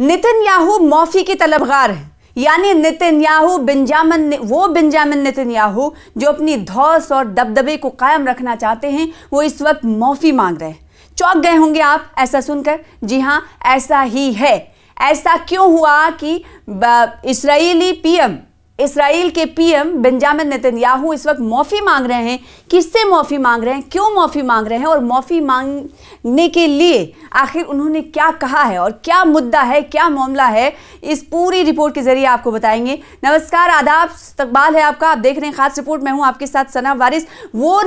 Netanyahu मौफी के तलबगार हैं, यानी नेतन्याहू वो बेंजामिन नेतन्याहू जो अपनी धौस और दबदबे को कायम रखना चाहते हैं, वो इस वक्त मौफी मांग रहे हैं। चौंक गए होंगे आप ऐसा सुनकर। जी हां, ऐसा ही है। ऐसा क्यों हुआ कि इसराइल के पीएम बेंजामिन नेतन्याहू इस वक्त मौफी मांग रहे हैं। किससे मौफी मांग रहे हैं, क्यों मौफी मांग रहे हैं, और मौफी मांगने के लिए आखिर उन्होंने क्या कहा है और क्या मुद्दा है, क्या मामला है, इस पूरी रिपोर्ट के जरिए आपको बताएंगे। नमस्कार, आदाब, इस्तकबाल है आपका। आप देख रहे हैं खास रिपोर्ट। मैं हूं आपके साथ सना वारिस। वो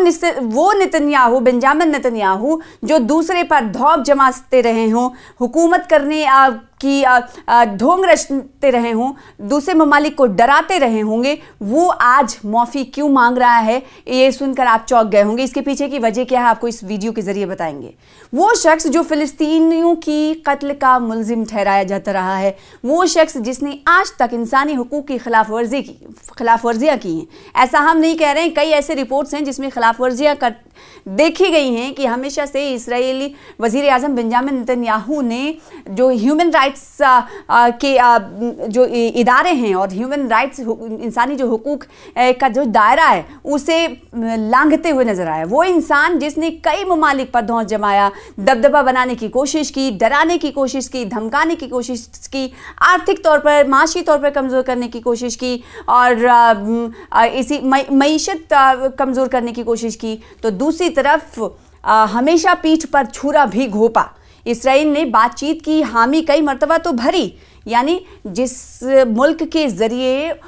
नेतन्याहू, बेंजामिन नेतन्याहू जो दूसरे पर धौप जमाते रहे हों, हुकूमत करने की ढोंग रचते रहे हों, दूसरे ममालिक को डराते रहे होंगे, वो आज मौफी क्यों मांग रहा है, ये सुनकर आप चौंक गए होंगे। इसके पीछे की वजह क्या है, आपको इस वीडियो के जरिए बताएंगे। वो शख्स जो फिलिस्तीनियों की कत्ल का मुलजिम ठहराया जाता रहा है, वो शख्स जिसने आज तक इंसानी हुकूक की खिलाफवर्जियाँ की हैं। ऐसा हम नहीं कह रहे हैं, कई ऐसे रिपोर्ट्स हैं जिसमें खिलाफवर्जियाँ देखी गई हैं कि हमेशा से इसराइली वज़ीर आज़म बेंजामिन नेतन्याहू ने जो ह्यूमन राइट्स के जो इदारे हैं और ह्यूमन राइट्स, इंसानी जो हुकूक का जो दायरा है, उसे लांघते हुए नजर आया। वो इंसान जिसने कई ममालिक पर धौंस जमाया, दबदबा बनाने की कोशिश की, डराने की कोशिश की, धमकाने की कोशिश की, आर्थिक तौर पर, माशी तौर पर कमज़ोर करने की कोशिश की और इसी मईशत कमज़ोर करने की कोशिश की, तो दूसरी तरफ हमेशा पीठ पर छुरा भी घोंपा। इसराइल ने बातचीत की हामी कई मर्तबा तो भरी, यानी जिस मुल्क के ज़रिए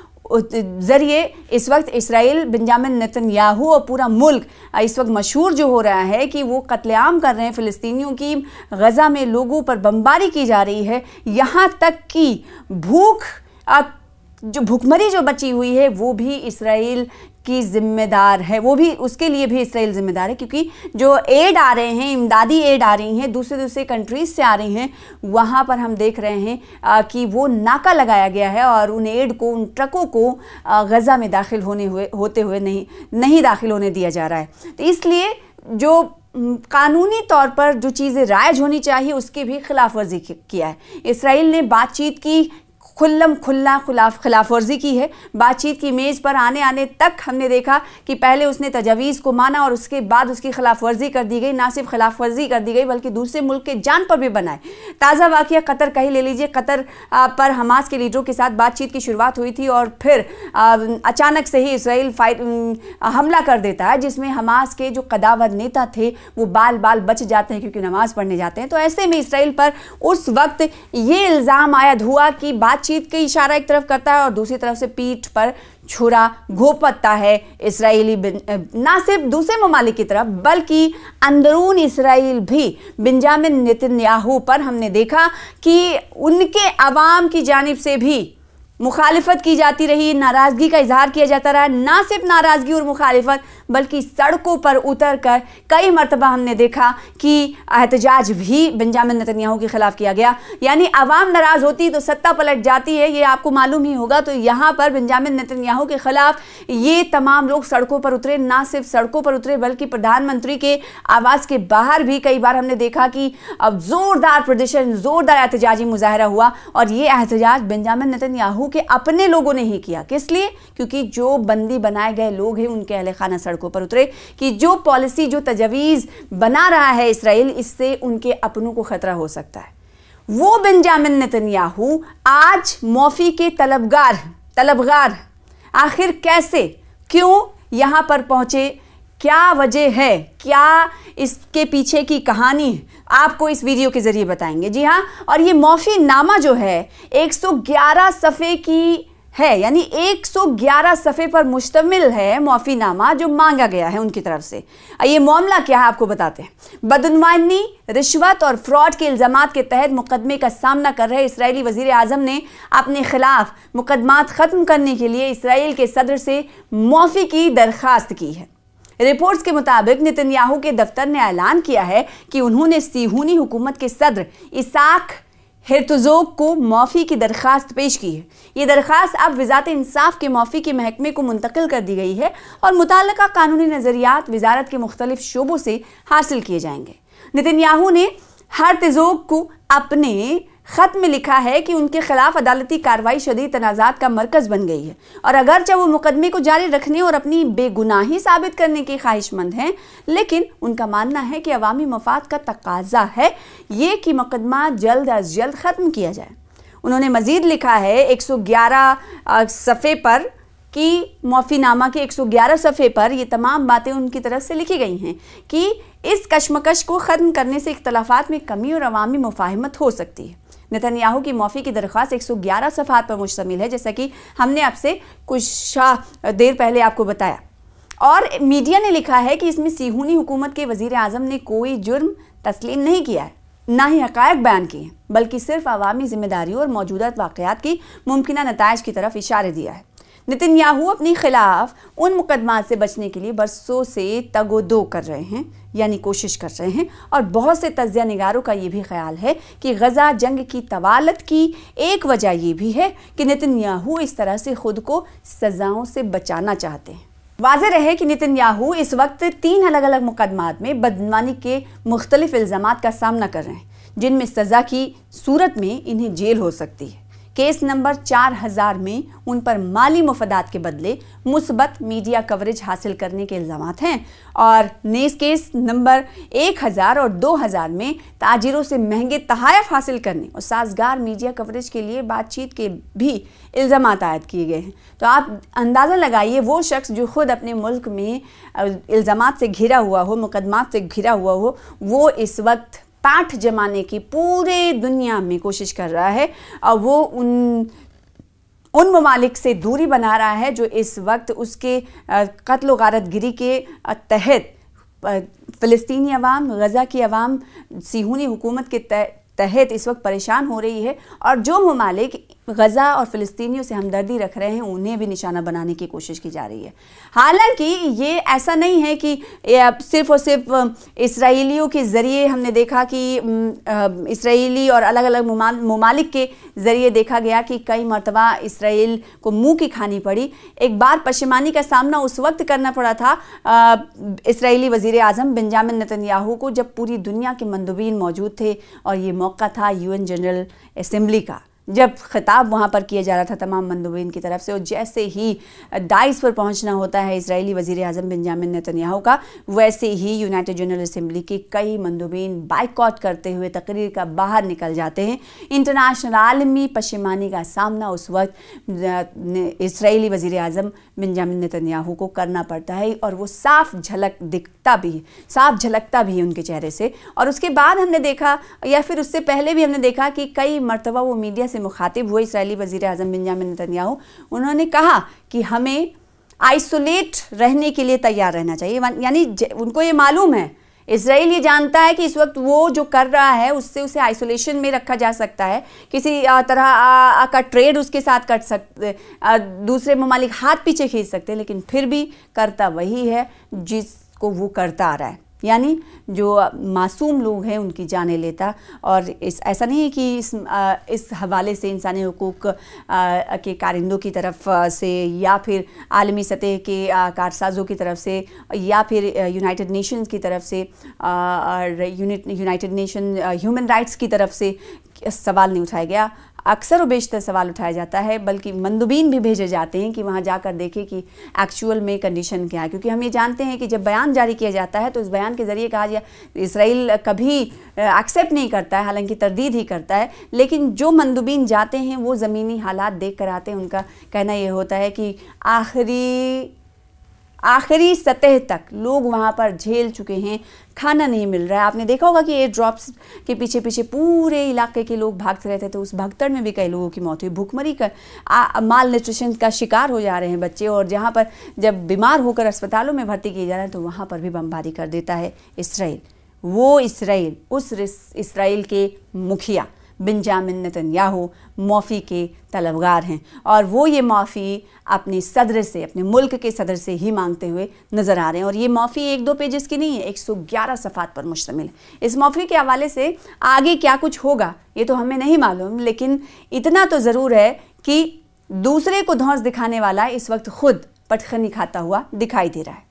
इस वक्त इसराइल, बेंजामिन नेतन्याहू और पूरा मुल्क इस वक्त मशहूर जो हो रहा है कि वो कत्लेआम कर रहे हैं फ़िलिस्तीनियों की, गज़ा में लोगों पर बमबारी की जा रही है, यहाँ तक कि भूखमरी जो बची हुई है वो भी इसराइल की जिम्मेदार है, वो भी, उसके लिए भी इसराइल जिम्मेदार है, क्योंकि जो एड आ रहे हैं, इमदादी एड आ रही हैं, दूसरे कंट्रीज से आ रही हैं, वहाँ पर हम देख रहे हैं कि वो नाका लगाया गया है और उन एड को, उन ट्रकों को गज़ा में दाखिल होते हुए नहीं दाखिल होने दिया जा रहा है। तो इसलिए जो कानूनी तौर पर जो चीज़ें राइज होनी चाहिए उसकी भी खिलाफवर्जी किया है। इसराइल ने बातचीत की, खुला खिलाफवर्जी की है। बातचीत की मेज़ पर आने तक हमने देखा कि पहले उसने तजावीज़ को माना और उसके बाद उसकी खिलाफवर्जी कर दी गई। ना सिर्फ खिलाफवर्जी कर दी गई बल्कि दूसरे मुल्क के जान पर भी बनाए। ताज़ा वाक़या कतर का ही ले लीजिए। कतर पर हमास के लीडरों के साथ बातचीत की शुरुआत हुई थी और फिर अचानक से ही इसराइल हमला कर देता है, जिसमें हमास के जो कदावर नेता थे वो बाल बच जाते हैं क्योंकि नमाज़ पढ़ने जाते हैं। तो ऐसे में इसराइल पर उस वक्त ये इल्ज़ाम आयद हुआ कि बातचीत का इशारा एक तरफ करता है और दूसरी तरफ से पीठ पर छुरा घोंपता है इसराइली, ना सिर्फ दूसरे ममालिक की तरफ बल्कि अंदरून इसराइल भी। बेंजामिन नेतन्याहू पर हमने देखा कि उनके अवाम की जानिब से भी मुखालिफत की जाती रही, नाराज़गी का इजहार किया जाता रहा। ना सिर्फ नाराज़गी और मुखालिफत बल्कि सड़कों पर उतर कर कई मरतबा हमने देखा कि एहतजाज भी बेंजामिन नेतन्याहू के खिलाफ किया गया। यानी अवाम नाराज़ होती तो सत्ता पलट जाती है, ये आपको मालूम ही होगा। तो यहाँ पर बेंजामिन नेतन्याहू के खिलाफ ये तमाम लोग सड़कों पर उतरे। ना सिर्फ सड़कों पर उतरे बल्कि प्रधानमंत्री के आवास के बाहर भी कई बार हमने देखा कि अब ज़ोरदार प्रदर्शन, ज़ोरदार एहतजाजी मुजाहरा हुआ। और ये एहतजाज बेंजामिन नेतन्याहू के अपने लोगों ने ही किया। किस लिए? क्योंकि जो बंदी बनाए गए लोग हैं उनके अहले खाना सड़कों पर उतरे कि जो पॉलिसी, जो तजवीज़ बना रहा है इसराइल, इससे उनके अपनों को खतरा हो सकता है। वो बेंजामिन नेतन्याहू आज मौफी के तलबगार आखिर कैसे, क्यों यहां पर पहुंचे, क्या वजह है, क्या इसके पीछे की कहानी है, आपको इस वीडियो के जरिए बताएंगे। जी हाँ, और ये मौफी नामा जो है 111 सफ़े की है, यानी 111 सफ़े पर मुश्तमिल है मौफी नामा जो मांगा गया है उनकी तरफ से। ये मामला क्या है आपको बताते हैं। बदनवानी, रिश्वत और फ्रॉड के इल्ज़ामात के तहत मुकदमे का सामना कर रहे इसराइली वज़ीर आज़म ने अपने खिलाफ मुकदमात ख़त्म करने के लिए इसराइल के सदर से मौफी की दरख्वास्त की है। रिपोर्ट्स के मुताबिक नेतन्याहू के दफ्तर ने ऐलान किया है कि उन्होंने सिहूनी हुकूमत के सदर इसाक हेर्तोग को मौफी की दरख्वास्त पेश की है। ये दरख्वास्त अब वज़ारत इंसाफ के मौफी के महकमे को मुंतकिल कर दी गई है और मुताल्लिका कानूनी नज़रियात वज़ारत के मुख्तलिफ शोबों से हासिल किए जाएंगे। नेतन्याहू ने हेर्तोग को अपने खत में लिखा है कि उनके खिलाफ अदालती कार्रवाई शदीद तनाज़ात का मरकज़ बन गई है और अगरचे वो मुकदमे को जारी रखने और अपनी बेगुनाही साबित करने के ख्वाहिशमंद हैं, लेकिन उनका मानना है कि अवामी मफाद का तकाजा है ये कि मुकदमा जल्द अज जल्द ख़त्म किया जाए। उन्होंने मज़ीद लिखा है 111 सफ़े पर कि मौफ़ीनामा के 111 सफ़े पर ये तमाम बातें उनकी तरफ से लिखी गई हैं कि इस कशमकश को ख़त्म करने से इख्तलाफात में कमी और अवामी मुफाहमत हो सकती है। नेतन्याहू की माफ़ी की दरख्वास्त 111 सफ़हात पर मुश्तमिल है, जैसा कि हमने आपसे कुछ देर पहले आपको बताया। और मीडिया ने लिखा है कि इसमें सिहूनी हुकूमत के वज़ीर आज़म ने कोई जुर्म तस्लीम नहीं किया है, ना ही हक़ायक़ बयान किए, बल्कि सिर्फ अवामी ज़िम्मेदारियों और मौजूदा वाक़यात की मुमकिना नताइज की तरफ इशारे दिया है। नेतन्याहू अपने खिलाफ उन मुकदमात से बचने के लिए बरसों से तगोदो कर रहे हैं, यानी कोशिश कर रहे हैं, और बहुत से तज्ज़िया निगारों का ये भी ख्याल है कि गज़ा जंग की तवालत की एक वजह ये भी है कि नेतन्याहू इस तरह से खुद को सज़ाओं से बचाना चाहते हैं। वाज़ेह रहे कि नेतन्याहू इस वक्त 3 अलग अलग मुकदमात में बदनामी के मुख्तलिफ इल्ज़ामात का सामना कर रहे हैं, जिनमें सज़ा की सूरत में इन्हें जेल हो सकती है। केस नंबर 4000 में उन पर माली मुफादात के बदले मुस्बत मीडिया कवरेज हासिल करने के इल्ज़ामात हैं, और नेस केस नंबर 1000 और 2000 में ताजिरों से महंगे तहाइफ हासिल करने और साजगार मीडिया कवरेज के लिए बातचीत के भी इल्ज़ामात आयद किए गए हैं। तो आप अंदाज़ा लगाइए, वो शख्स जो खुद अपने मुल्क में इल्ज़ामात से घिरा हुआ हो, मुकदमात से घिरा हुआ हो, वो इस वक्त पाठ जमाने की पूरे दुनिया में कोशिश कर रहा है, और वो उन ममालिक से दूरी बना रहा है जो इस वक्त उसके कत्ल गारतगिरी के तहत फ़लस्तीनी अवाम, गज़ा की अवाम सिहूनी हुकूमत के तहत इस वक्त परेशान हो रही है, और जो ममालिक गज़ा और फ़लस्तीनियों से हमदर्दी रख रहे हैं उन्हें भी निशाना बनाने की कोशिश की जा रही है। हालांकि ये ऐसा नहीं है कि सिर्फ़ और सिर्फ इसराइलियों के ज़रिए हमने देखा कि इसराइली और अलग अलग ममालिक के ज़रिए देखा गया कि कई मरतबा इसराइल को मुँह की खानी पड़ी। एक बार पशेमानी का सामना उस वक्त करना पड़ा था इसराइली वज़ीर आज़म बेंजामिन नेतन्याहू को, जब पूरी दुनिया के मंदुबीन मौजूद थे, और ये मौका था UN जनरल असेंबली का, जब खिताब वहाँ पर किया जा रहा था तमाम मंदुबीन की तरफ से, और जैसे ही डाइस पर पहुँचना होता है इसराइली वज़ीर आज़म बेंजामिन नेतन्याहू का, वैसे ही यूनाइटेड जनरल असेंबली के कई मंदुबीन बाइकआउट करते हुए तकरीर का बाहर निकल जाते हैं। इंटरनेशनल आलमी पशेमानी का सामना उस वक्त इसराइली वज़ीर आज़म बेंजामिन नेतन्याहू को करना पड़ता है, और वो साफ झलकता भी है उनके चेहरे से। और उसके बाद हमने देखा, या फिर उससे पहले भी हमने देखा कि कई मरतबा वो मीडिया से मुखातिब हुए इसराइली वज़ीर आज़म बेंजामिन नेतन्याहू। उन्होंने कहा कि हमें आइसोलेट रहने के लिए तैयार रहना चाहिए, यानी उनको ये मालूम है, इसराइल ये जानता है कि इस वक्त वो जो कर रहा है उससे उसे आइसोलेशन में रखा जा सकता है, किसी तरह का ट्रेड उसके साथ कर सकते, दूसरे ममालिक हाथ पीछे खींच सकते हैं, लेकिन फिर भी करता वही है जिसको वो करता आ रहा है, यानी जो मासूम लोग हैं उनकी जानें लेता। और ऐसा नहीं है कि इस हवाले से इंसानी हुकूक के कारिंदों की तरफ से, या फिर आलमी सतह के कारसाजों की तरफ से, या फिर यूनाइटेड नेशंस की तरफ से, और यूनाइटेड नेशन ह्यूमन राइट्स की तरफ से सवाल नहीं उठाया गया। अक्सर और बेशतर सवाल उठाया जाता है, बल्कि मंदुबीन भी भेजे जाते हैं कि वहाँ जाकर देखें कि एक्चुअल में कंडीशन क्या है, क्योंकि हम ये जानते हैं कि जब बयान जारी किया जाता है तो इस बयान के ज़रिए कहा जाए इसराइल कभी एक्सेप्ट नहीं करता है, हालांकि तरदीद ही करता है, लेकिन जो मंदुबीन जाते हैं वो ज़मीनी हालात देख कर आते हैं। उनका कहना ये होता है कि आखिरी सतह तक लोग वहाँ पर झेल चुके हैं, खाना नहीं मिल रहा है। आपने देखा होगा कि एयर ड्रॉप्स के पीछे पीछे पूरे इलाके के लोग भागते रहते थे, उस भगदड़ में भी कई लोगों की मौत हुई, भूखमरी का माल न्यूट्रिशन का शिकार हो जा रहे हैं बच्चे, और जहाँ पर जब बीमार होकर अस्पतालों में भर्ती किए जा रहे हैं तो वहाँ पर भी बमबारी कर देता है इसराइल। वो इसराइल, उस इसराइल के मुखिया बेंजामिन नेतन्याहू माफ़ी के तलबगार हैं, और वो ये माफ़ी अपने सदर से, अपने मुल्क के सदर से ही मांगते हुए नज़र आ रहे हैं। और ये माफ़ी 1-2 पेजेस की नहीं है, 111 सफ़ात पर मुश्तमिल है। इस माफ़ी के हवाले से आगे क्या कुछ होगा ये तो हमें नहीं मालूम, लेकिन इतना तो ज़रूर है कि दूसरे को धौंस दिखाने वाला इस वक्त खुद पटखनी खाता हुआ दिखाई दे रहा है।